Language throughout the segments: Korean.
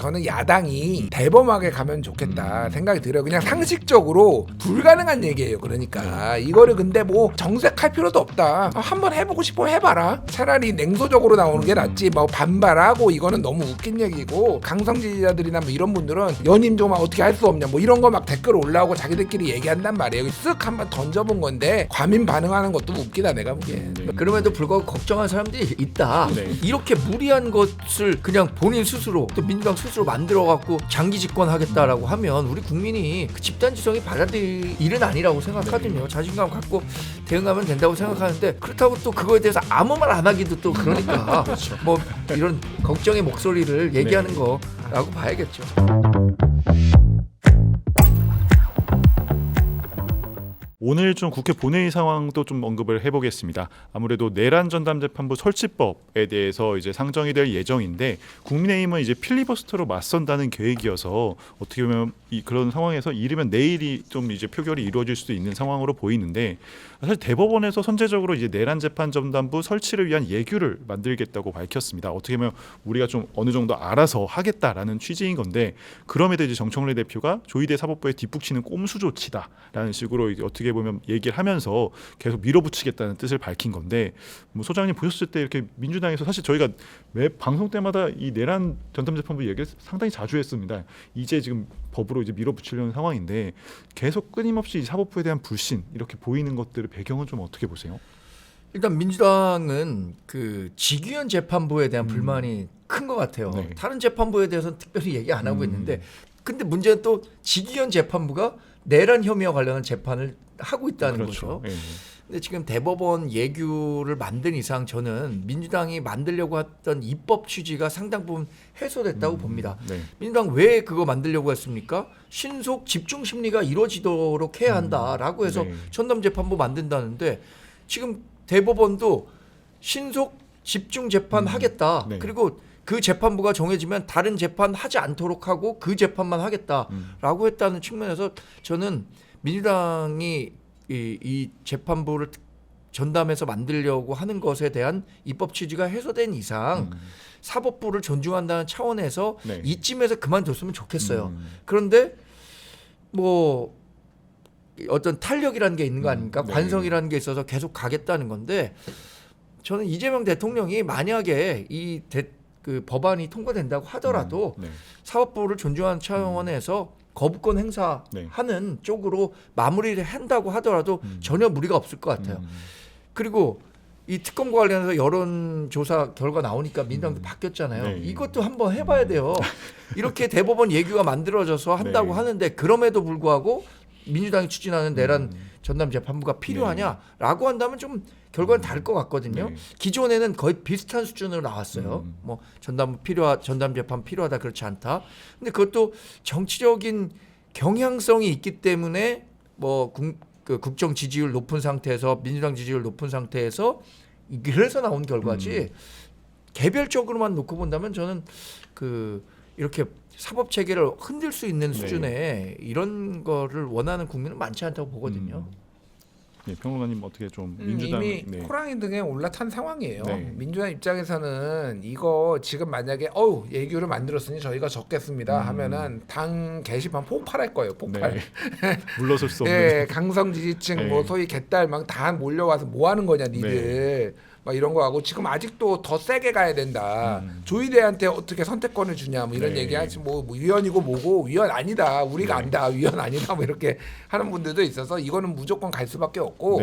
저는 야당이 대범하게 가면 좋겠다 생각이 들어요. 그냥 상식적으로 불가능한 얘기예요. 그러니까 이거를 근데 뭐 정색할 필요도 없다. 한번 해보고 싶으면 해봐라. 차라리 냉소적으로 나오는 게 낫지. 뭐 반발하고 이거는 너무 웃긴 얘기고, 강성 지지자들이나 뭐 이런 분들은 연임 좀 어떻게 할 수 없냐 뭐 이런 거 막 댓글 올라오고 자기들끼리 얘기한단 말이에요. 쓱 한번 던져본 건데 과민 반응하는 것도 웃기다 내가 보기엔. 그럼에도 불구하고 걱정하는 사람들이 있다. 이렇게 무리한 것을 그냥 본인 스스로 또 민주당 스스로 만들어갖고 장기 집권하겠다라고 하면 우리 국민이 그 집단지성이 받아들일 일은 아니라고 생각하거든요. 자신감 갖고 대응하면 된다고 생각하는데, 그렇다고 또 그거에 대해서 아무 말 안 하기도 또 그러니까 뭐 이런 걱정의 목소리를 얘기하는 거라고 봐야겠죠. 오늘 좀 국회 본회의 상황도 좀 언급을 해보겠습니다. 아무래도 내란 전담재판부 설치법에 대해서 이제 상정이 될 예정인데, 국민의힘은 이제 필리버스터로 맞선다는 계획이어서 어떻게 보면 그런 상황에서 이르면 내일이 좀 이제 표결이 이루어질 수도 있는 상황으로 보이는데, 사실 대법원에서 선제적으로 이제 내란 재판 전담부 설치를 위한 예규를 만들겠다고 밝혔습니다. 어떻게 보면 우리가 좀 어느 정도 알아서 하겠다라는 취지인 건데, 그럼에도 이제 정청래 대표가 조희대 사법부에 뒷북치는 꼼수 조치다라는 식으로 이제 어떻게 보면 얘기를 하면서 계속 밀어붙이겠다는 뜻을 밝힌 건데, 뭐 소장님 보셨을 때 이렇게 민주당에서 사실 저희가 매 방송 때마다 이 내란 전담재판부 얘기를 상당히 자주 했습니다. 이제 지금 법으로 이제 밀어붙이려는 상황인데 계속 끊임없이 사법부에 대한 불신 이렇게 보이는 것들의 배경은 좀 어떻게 보세요? 일단 민주당은 그 직위원 재판부에 대한 불만이 큰 것 같아요. 네. 다른 재판부에 대해서는 특별히 얘기 안 하고 있는데, 근데 문제는 또 직위원 재판부가 내란 혐의와 관련한 재판을 하고 있다는 그렇죠. 거죠. 예. 근데 지금 대법원 예규를 만든 이상 저는 민주당이 만들려고 했던 입법 취지가 상당 부분 해소됐다고 봅니다. 네. 민주당 왜 그거 만들려고 했습니까? 신속 집중 심리가 이루어지도록 해야 한다라고 해서 네. 전담재판부 만든다는데, 지금 대법원도 신속 집중 재판 하겠다. 네. 그리고 그 재판부가 정해지면 다른 재판 하지 않도록 하고 그 재판만 하겠다라고 했다는 측면에서 저는 민주당이 이 재판부를 전담해서 만들려고 하는 것에 대한 입법 취지가 해소된 이상 사법부를 존중한다는 차원에서 네. 이쯤에서 그만뒀으면 좋겠어요. 그런데 뭐 어떤 탄력이라는 게 있는 거 아닙니까? 네. 관성이라는 게 있어서 계속 가겠다는 건데, 저는 이재명 대통령이 만약에 그 법안이 통과된다고 하더라도 사법부를 존중하는 차원에서 거부권 행사하는 쪽으로 마무리를 한다고 하더라도 전혀 무리가 없을 것 같아요. 그리고 이 특검과 관련해서 여론조사 결과 나오니까 민주당도 바뀌었잖아요. 네. 이것도 한번 해봐야 돼요. 이렇게 대법원 예규가 만들어져서 한다고 하는데, 그럼에도 불구하고 민주당이 추진하는 내란 전담재판부가 필요하냐라고 한다면 좀 결과는 다를 것 같거든요. 기존에는 거의 비슷한 수준으로 나왔어요. 뭐 전담재판 필요하다, 그렇지 않다. 근데 그것도 정치적인 경향성이 있기 때문에 뭐 그 국정 지지율 높은 상태에서, 민주당 지지율 높은 상태에서 그래서 나온 결과지, 개별적으로만 놓고 본다면 저는 이렇게 사법 체계를 흔들 수 있는 수준의 이런 거를 원하는 국민은 많지 않다고 보거든요. 네, 평론가님 어떻게 좀 민주당 이미 호랑이 등에 올라탄 상황이에요. 네. 민주당 입장에서는 이거 지금 만약에 예규를 만들었으니 저희가 적겠습니다 하면은 당 게시판 폭발할 거예요. 폭발. 물러설 수 없는. 예, 강성 지지층 네. 뭐 소위 개딸 막 다 몰려와서 뭐 하는 거냐 니들. 막 이런 거 하고, 지금 아직도 더 세게 가야 된다. 조희대한테 어떻게 선택권을 주냐 뭐 이런 얘기하지, 뭐 위원이고 뭐고, 위원 아니다, 우리가 안다, 위원 아니다 뭐 이렇게 하는 분들도 있어서 이거는 무조건 갈 수밖에 없고,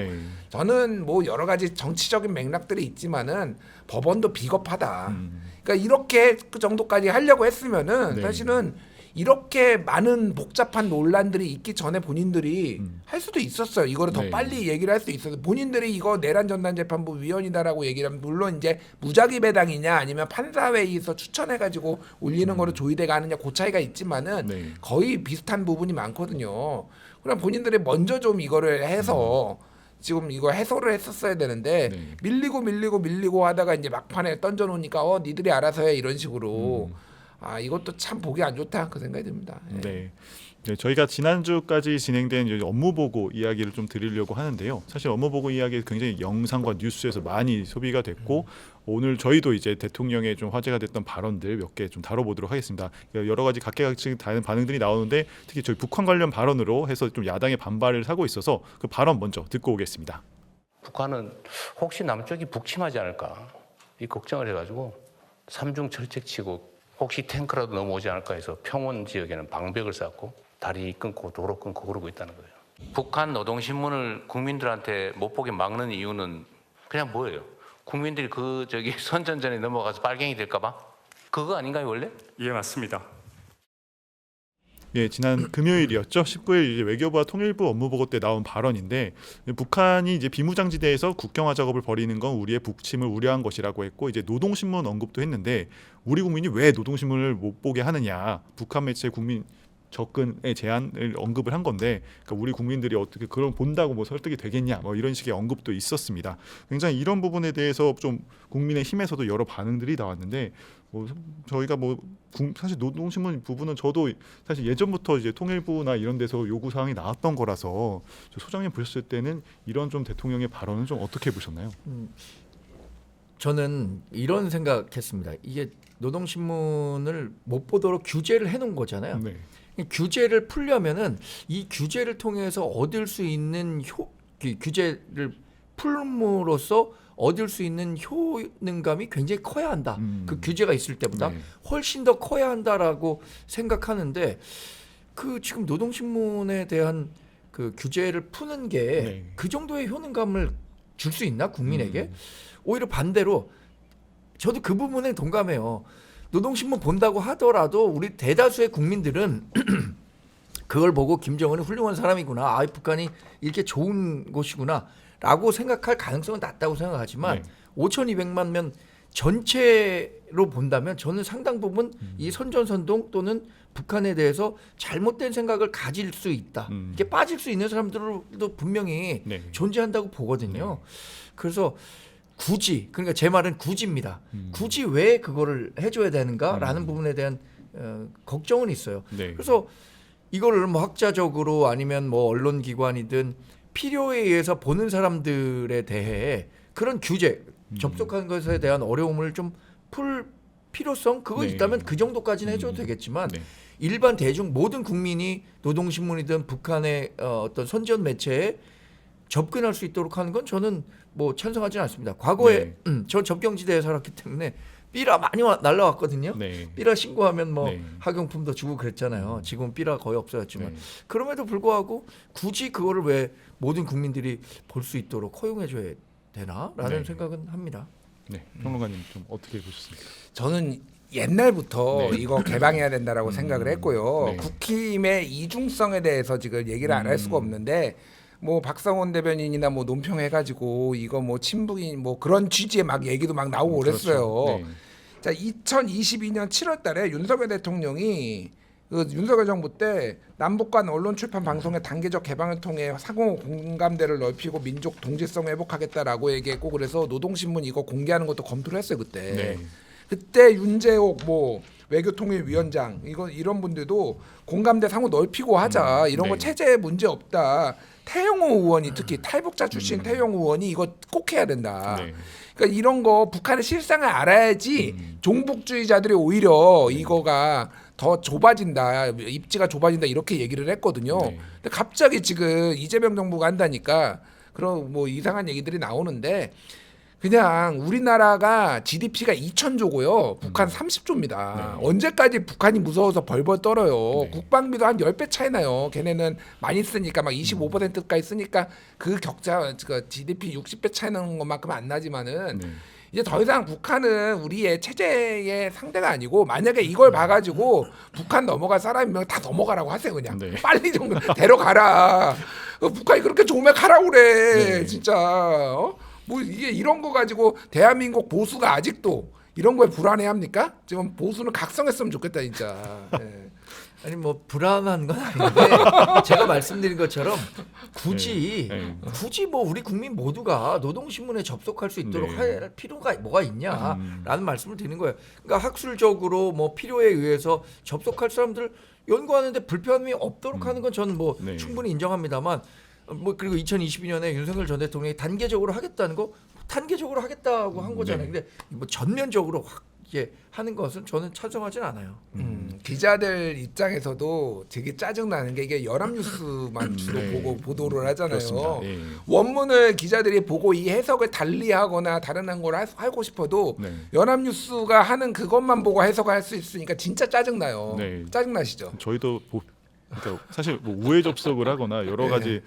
저는 뭐 여러 가지 정치적인 맥락들이 있지만은 법원도 비겁하다. 그러니까 이렇게 그 정도까지 하려고 했으면은 사실은 이렇게 많은 복잡한 논란들이 있기 전에 본인들이 할 수도 있었어요. 이거를 더 빨리 얘기를 할 수 있어서, 본인들이 이거 내란 전담재판부 위원이다라고 얘기를 하면, 물론 이제 무작위 배당이냐 아니면 판사회의에서 추천해가지고 올리는 거를 조희대가 하느냐 그 차이가 있지만은 거의 비슷한 부분이 많거든요. 그럼 본인들이 먼저 좀 이거를 해서 지금 이거 해소를 했었어야 되는데 밀리고 하다가 이제 막판에 던져놓으니까 니들이 알아서 해 이런 식으로. 아 이것도 참 보기 안 좋다 그 생각이 듭니다. 예. 네. 네, 저희가 지난주까지 진행된 이제 업무 보고 이야기를 좀 드리려고 하는데요. 사실 업무 보고 이야기 굉장히 영상과 뉴스에서 많이 소비가 됐고 오늘 저희도 이제 대통령의 좀 화제가 됐던 발언들 몇 개 좀 다뤄보도록 하겠습니다. 여러 가지 각계각층 다른 반응들이 나오는데 특히 저희 북한 관련 발언으로 해서 좀 야당의 반발을 사고 있어서 그 발언 먼저 듣고 오겠습니다. 북한은 혹시 남쪽이 북침하지 않을까 이 걱정을 해가지고 삼중 철책 치고 혹시 탱크라도 넘어오지 않을까 해서 평원 지역에는 방벽을 쌓고 다리 끊고 도로 끊고 그러고 있다는 거예요. 북한 노동신문을 국민들한테 못 보게 막는 이유는 그냥 뭐예요? 국민들이 그 저기 선전전에 넘어가서 빨갱이 될까봐? 그거 아닌가요 원래? 예, 맞습니다. 예, 지난 금요일이었죠. 19일 이제 외교부와 통일부 업무 보고 때 나온 발언인데 북한이 이제 비무장지대에서 국경화 작업을 벌이는 건 우리의 북침을 우려한 것이라고 했고 이제 노동신문 언급도 했는데 우리 국민이 왜 노동신문을 못 보게 하느냐 북한 매체 국민 접근의 제한을 언급을 한 건데 그러니까 우리 국민들이 어떻게 그걸 본다고 뭐 설득이 되겠냐 뭐 이런 식의 언급도 있었습니다. 굉장히 이런 부분에 대해서 좀 국민의 힘에서도 여러 반응들이 나왔는데 뭐 저희가 뭐 사실 노동신문 부분은 저도 사실 예전부터 이제 통일부나 이런 데서 요구 사항이 나왔던 거라서 소장님 보셨을 때는 이런 좀 대통령의 발언은 좀 어떻게 보셨나요? 저는 이런 생각했습니다. 이게 노동신문을 못 보도록 규제를 해놓은 거잖아요. 네. 규제를 풀려면은 이 규제를 통해서 얻을 수 있는 규제를 풀므로써 얻을 수 있는 효능감이 굉장히 커야 한다. 그 규제가 있을 때보다 네. 훨씬 더 커야 한다라고 생각하는데 그 지금 노동신문에 대한 그 규제를 푸는 게 그 네. 정도의 효능감을 줄 수 있나 국민에게? 오히려 반대로 저도 그 부분에 동감해요. 노동신문 본다고 하더라도 우리 대다수의 국민들은 그걸 보고 김정은이 훌륭한 사람이구나. 아, 북한이 이렇게 좋은 곳이구나 라고 생각할 가능성은 낮다고 생각하지만 네. 5,200만 명 전체로 본다면 저는 상당 부분 이 선전선동 또는 북한에 대해서 잘못된 생각을 가질 수 있다. 이렇게 빠질 수 있는 사람들도 분명히 네. 존재한다고 보거든요. 그래서 굳이 그러니까 제 말은 굳이입니다. 굳이 왜 그거를 해줘야 되는가라는 부분에 대한 걱정은 있어요. 네. 그래서 이거를 뭐 학자적으로 아니면 뭐 언론기관이든 필요에 의해서 보는 사람들에 대해 그런 규제 접촉하는 것에 대한 어려움을 좀 풀 필요성 그거 네. 있다면 그 정도까지는 해줘도 되겠지만 네. 일반 대중 모든 국민이 노동신문이든 북한의 어떤 선전 매체에 접근할 수 있도록 하는 건 저는 뭐 찬성하지는 않습니다. 과거에 저 접경지대에 살았기 때문에 삐라 많이 날라왔거든요. 네. 삐라 신고하면 뭐 네. 학용품도 주고 그랬잖아요. 지금은 삐라 거의 없어졌지만 네. 그럼에도 불구하고 굳이 그거를 왜 모든 국민들이 볼 수 있도록 허용해줘야 되나라는 네. 생각은 합니다. 네. 평론가님 좀 어떻게 보셨습니까? 저는 옛날부터 네. 이거 개방해야 된다라고 생각을 했고요. 네. 국힘의 이중성에 대해서 지금 얘기를 안 할 수가 없는데 뭐 박성원 대변인이나 뭐 논평해가지고 이거 뭐 친북인 뭐 그런 취지의 막 얘기도 막 나오고 그랬어요. 그렇죠. 네. 자, 2022년 7월달에 윤석열 대통령이 그 윤석열 정부 때 남북 간 언론 출판 방송의 단계적 개방을 통해 상호 공감대를 넓히고 민족 동질성을 회복하겠다라고 얘기했고 그래서 노동신문 이거 공개하는 것도 검토를 했어요 그때. 네. 그때 윤재옥 뭐 외교통일위원장 이런 분들도 공감대 상호 넓히고 하자 이런 거 네. 체제에 문제 없다. 태영호 의원이 특히 탈북자 출신 태영호 의원이 이거 꼭 해야 된다. 네. 그러니까 이런 거 북한의 실상을 알아야지 종북주의자들이 오히려 이거가 더 좁아진다, 입지가 좁아진다 이렇게 얘기를 했거든요. 네. 근데 갑자기 지금 이재명 정부가 한다니까 그런 뭐 이상한 얘기들이 나오는데 그냥 우리나라가 GDP가 2,000조고요. 북한 30조입니다. 네. 언제까지 북한이 무서워서 벌벌 떨어요. 네. 국방비도 한 10배 차이 나요. 걔네는 많이 쓰니까 막 25%까지 쓰니까 그 격차 그 GDP 60배 차이 나는 것만큼 안 나지만은 네. 이제 더 이상 북한은 우리의 체제의 상대가 아니고 만약에 이걸 봐가지고 북한 넘어갈 사람이면 다 넘어가라고 하세요 그냥 네. 빨리 좀 데려가라. 북한이 그렇게 좋으면 가라고 그래 네. 진짜. 뭐 이게 이런 거 가지고 대한민국 보수가 아직도 이런 거에 불안해합니까? 지금 보수는 각성했으면 좋겠다 진짜. 예. 아니 뭐 불안한 건 아닌데 제가 말씀드린 것처럼 굳이 뭐 우리 국민 모두가 노동신문에 접속할 수 있도록 할 필요가 뭐가 있냐라는 말씀을 드리는 거예요. 그러니까 학술적으로 뭐 필요에 의해서 접속할 사람들 연구하는데 불편함이 없도록 하는 건 저는 뭐 충분히 인정합니다만 뭐 그리고 2022년에 윤석열 전 대통령이 단계적으로 하겠다는 거 단계적으로 하겠다고 한 거잖아요. 근데 뭐 전면적으로 확 이게 하는 것은 저는 찬성하진 않아요. 기자들 입장에서도 되게 짜증 나는 게 이게 연합뉴스만 주로 보고 보도를 하잖아요. 그렇습니다. 예. 원문을 기자들이 보고 이 해석을 달리하거나 다른 걸 하고 싶어도 연합뉴스가 하는 그것만 보고 해석할 수 있으니까 진짜 짜증 나요. 짜증 나시죠? 저희도 그러니까 사실 뭐 우회 접속을 하거나 여러 가지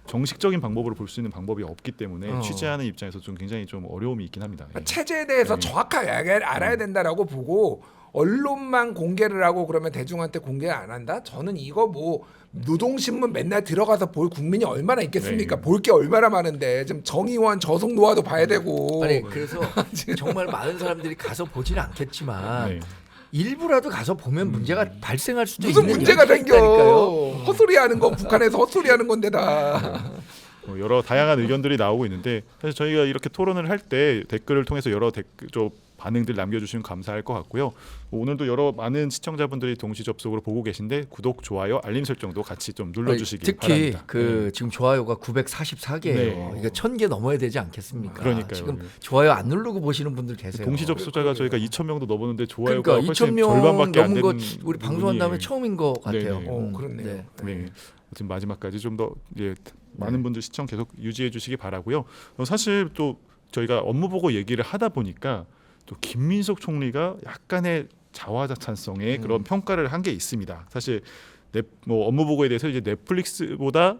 정식적인 방법으로 볼 수 있는 방법이 없기 때문에 취재하는 입장에서 좀 굉장히 좀 어려움이 있긴 합니다. 체제에 대해서 정확하게 알아야 된다라고 보고 언론만 공개를 하고 그러면 대중한테 공개 안 한다? 저는 이거 뭐 노동신문 맨날 들어가서 볼 국민이 얼마나 있겠습니까? 볼 게 얼마나 많은데 지금 정의원 저속 노화도 봐야 되고. 아니 그래서 정말 많은 사람들이 가서 보지는 않겠지만 일부라도 가서 보면 문제가 발생할 수도 무슨 있는 문제가 생겨? 있다니까요. 헛소리하는 건 북한에서 헛소리하는 건데 다. 여러 다양한 의견들이 나오고 있는데 사실 저희가 이렇게 토론을 할 때 댓글을 통해서 여러 댓글 반응들 남겨주시면 감사할 것 같고요. 오늘도 여러 많은 시청자분들이 동시 접속으로 보고 계신데 구독, 좋아요, 알림 설정도 같이 좀 눌러주시기 특히 바랍니다. 그 지금 좋아요가 944개예요. 이거 1000개 넘어야 되지 않겠습니까? 그러니까요. 지금 좋아요 안 누르고 보시는 분들 계세요. 동시 접속자가 저희가 2,000명도 넘었는데 좋아요가 그러니까 훨씬 2,000명 절반밖에 안 넘은 거 되는 우리 방송한 다음에 부분이- 처음인 것 같아요. 그렇네요. 네. 지금 마지막까지 좀 더 많은 분들 시청 계속 유지해 주시기 바라고요. 사실 또 저희가 업무 보고 얘기를 하다 보니까 또 김민석 총리가 약간의 자화자찬성의 그런 평가를 한 게 있습니다. 사실 뭐 업무 보고에 대해서 이제 넷플릭스보다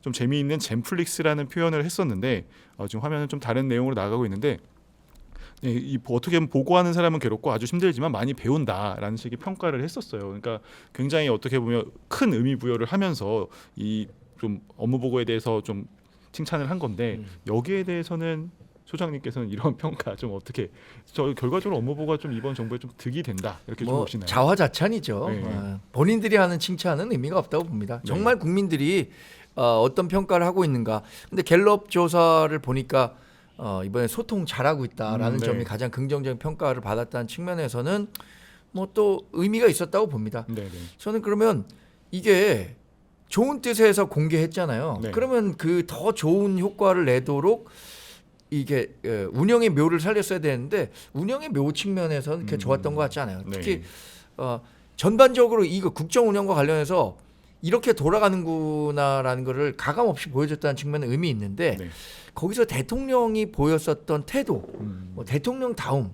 좀 재미있는 젠플릭스라는 표현을 했었는데 지금 화면은 좀 다른 내용으로 나가고 있는데 어떻게 보면 보고하는 사람은 괴롭고 아주 힘들지만 많이 배운다라는 식의 평가를 했었어요. 그러니까 굉장히 어떻게 보면 큰 의미 부여를 하면서 이 좀 업무 보고에 대해서 좀 칭찬을 한 건데 여기에 대해서는 소장님께서는 이런 평가 좀 어떻게 결과적으로 업무 보고가 좀 이번 정부에 좀 득이 된다 이렇게 좀 뭐 보시나요? 자화자찬이죠. 본인들이 하는 칭찬은 의미가 없다고 봅니다. 정말 국민들이 어떤 평가를 하고 있는가. 근데 갤럽 조사를 보니까 이번에 소통 잘하고 있다라는 점이 가장 긍정적인 평가를 받았다는 측면에서는 뭐 또 의미가 있었다고 봅니다. 저는 그러면 이게 좋은 뜻에서 공개했잖아요. 그러면 그 더 좋은 효과를 내도록 이게 운영의 묘를 살렸어야 되는데 운영의 묘 측면에서는 그렇게 좋았던 것 같지 않아요. 특히 전반적으로 이거 국정 운영과 관련해서 이렇게 돌아가는구나라는 거를 가감 없이 보여줬다는 측면은 의미 있는데 거기서 대통령이 보였었던 태도, 뭐 대통령다움,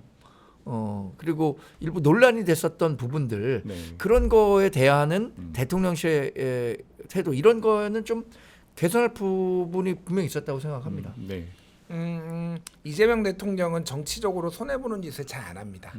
그리고 일부 논란이 됐었던 부분들 그런 거에 대한 대통령실의 태도 이런 거는 좀 개선할 부분이 분명히 있었다고 생각합니다. 이재명 대통령은 정치적으로 손해보는 짓을 잘 안 합니다.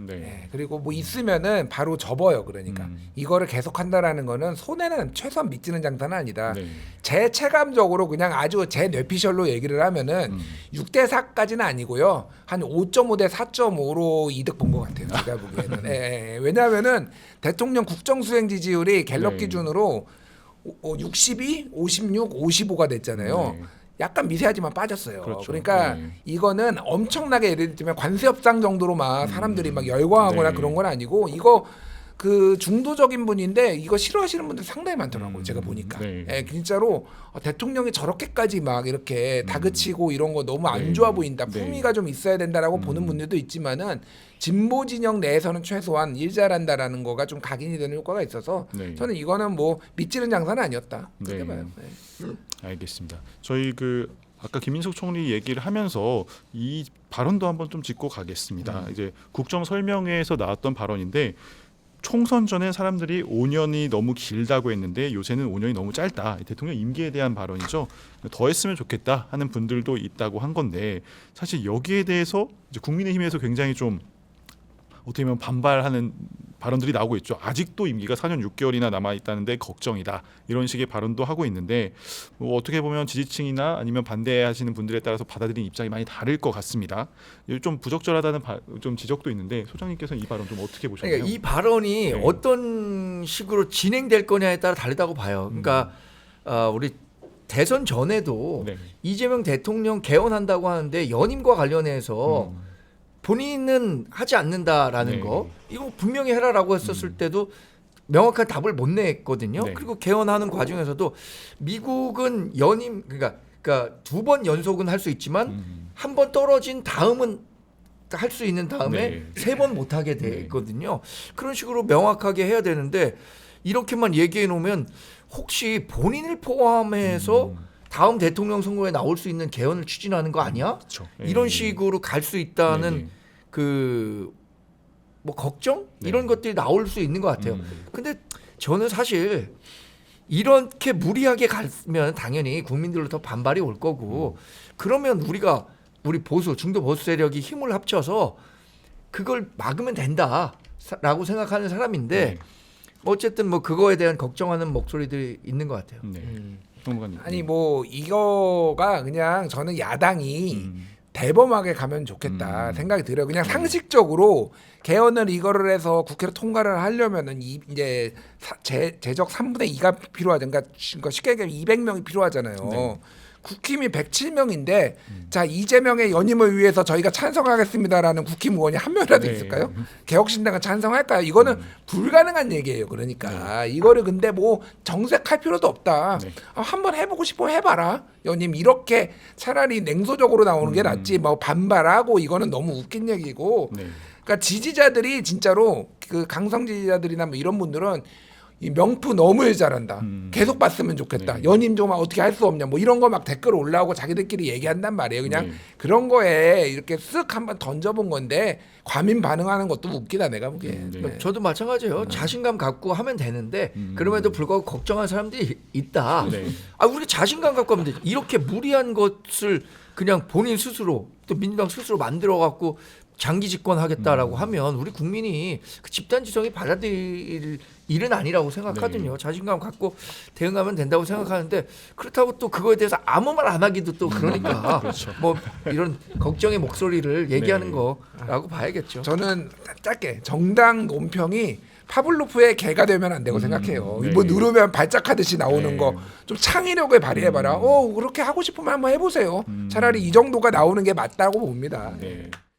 그리고 뭐 있으면은 바로 접어요. 그러니까 이거를 계속한다라는 거는 손해는 최소한 미치는 장사는 아니다. 제 체감적으로 그냥 아주 제 뇌피셜로 얘기를 하면은 6대 4까지는 아니고요. 한 5.5대 4.5로 이득 본 것 같아요. 제가 보기에는. 왜냐하면은 대통령 국정수행 지지율이 갤럽 기준으로 62, 56, 55가 됐잖아요. 약간 미세하지만 빠졌어요. 그러니까 이거는 엄청나게 예를 들면 관세 협상 정도로 막 사람들이 막 열광하거나 그런 건 아니고 이거 그 중도적인 분인데 이거 싫어하시는 분들 상당히 많더라고요. 제가 보니까. 진짜로 대통령이 저렇게까지 막 이렇게 다그치고 이런 거 너무 안 좋아 보인다. 품위가 좀 있어야 된다라고 보는 분들도 있지만은 진보 진영 내에서는 최소한 일 잘한다라는 거가 좀 각인이 되는 효과가 있어서 저는 이거는 뭐 밑지른 장사는 아니었다. 그렇게 봐요. 알겠습니다. 저희 아까 김민석 총리 얘기를 하면서 이 발언도 한번 좀 짚고 가겠습니다. 이제 국정 설명회에서 나왔던 발언인데 총선 전에 사람들이 5년이 너무 길다고 했는데 요새는 5년이 너무 짧다. 대통령 임기에 대한 발언이죠. 더 했으면 좋겠다 하는 분들도 있다고 한 건데 사실 여기에 대해서 이제 국민의힘에서 굉장히 좀 어떻게 보면 반발하는 발언들이 나오고 있죠. 아직도 임기가 4년 6개월이나 남아 있다는데 걱정이다. 이런 식의 발언도 하고 있는데 뭐 어떻게 보면 지지층이나 아니면 반대하시는 분들에 따라서 받아들이는 입장이 많이 다를 것 같습니다. 좀 부적절하다는 좀 지적도 있는데 소장님께서는 이 발언 좀 어떻게 보셨나요? 그러니까 이 발언이 네. 어떤 식으로 진행될 거냐에 따라 다르다고 봐요. 그러니까 우리 대선 전에도 네. 이재명 대통령 개헌한다고 하는데 연임과 관련해서 본인은 하지 않는다라는 네. 거 이거 분명히 해라라고 했었을 때도 명확한 답을 못 냈거든요. 네. 그리고 개헌하는 과정에서도 미국은 연임 그러니까 2번 연속은 할 수 있지만 한 번 떨어진 다음은 할 수 있는 다음에 네. 3번 못 하게 되거든요. 그런 식으로 명확하게 해야 되는데 이렇게만 얘기해 놓으면 혹시 본인을 포함해서 다음 대통령 선거에 나올 수 있는 개헌을 추진하는 거 아니야? 그렇죠. 이런 네. 식으로 갈 수 있다는 네. 그 뭐 걱정 네. 이런 것들이 나올 수 있는 것 같아요. 근데 저는 사실 이렇게 무리하게 가면 당연히 국민들로 더 반발이 올 거고 그러면 우리 보수 중도 보수 세력이 힘을 합쳐서 그걸 막으면 된다라고 생각하는 사람인데 네. 어쨌든 뭐 그거에 대한 걱정하는 목소리들이 있는 것 같아요. 네. 평론가님. 아니 뭐 이거가 그냥 저는 야당이 대범하게 가면 좋겠다 생각이 들어요. 그냥 상식적으로 개헌을 이거를 해서 국회로 통과를 하려면은 이제 제적 3분의 2가 필요하죠. 그러니까 쉽게 얘기하면 200명이 필요하잖아요. 네. 국힘이 107명인데 자 이재명의 연임을 위해서 저희가 찬성하겠습니다라는 국힘 의원이 한 명이라도 네. 있을까요? 개혁신당은 찬성할까요? 이거는 불가능한 얘기예요. 그러니까 이거를 근데 뭐 정색할 필요도 없다. 네. 한번 해보고 싶으면 해봐라. 연임 이렇게 차라리 냉소적으로 나오는 게 낫지. 뭐 반발하고 이거는 너무 웃긴 얘기고. 네. 그러니까 지지자들이 진짜로 그 강성 지지자들이나 뭐 이런 분들은 이 명프 너무 잘한다. 계속 봤으면 좋겠다. 네. 연임 좀 어떻게 할 수 없냐. 뭐 이런 거 막 댓글 올라오고 자기들끼리 얘기한단 말이에요. 그냥 네. 그런 거에 이렇게 쓱 한번 던져본 건데 과민 반응하는 것도 웃기다 내가 보기엔. 네. 네. 저도 마찬가지예요. 자신감 갖고 하면 되는데 그럼에도 불구하고 걱정하는 사람들이 있다. 네. 우리가 자신감 갖고 하면 되지. 이렇게 무리한 것을 그냥 본인 스스로 또 민주당 스스로 만들어 갖고 장기 집권하겠다라고 하면 우리 국민이 그 집단 지성이 받아들일 일은 아니라고 생각하거든요. 자신감 갖고 대응하면 된다고 생각하는데 그렇다고 또 그거에 대해서 아무 말 안 하기도 또 그러니까 뭐 이런 걱정의 목소리를 얘기하는 네. 거라고 봐야겠죠. 저는 짧게 정당 논평이 파블로프의 개가 되면 안 되고 생각해요. 네. 뭐 누르면 발작하듯이 나오는 네. 거 좀 창의력을 발휘해봐라. 그렇게 하고 싶으면 한번 해보세요. 차라리 이 정도가 나오는 게 맞다고 봅니다. 네.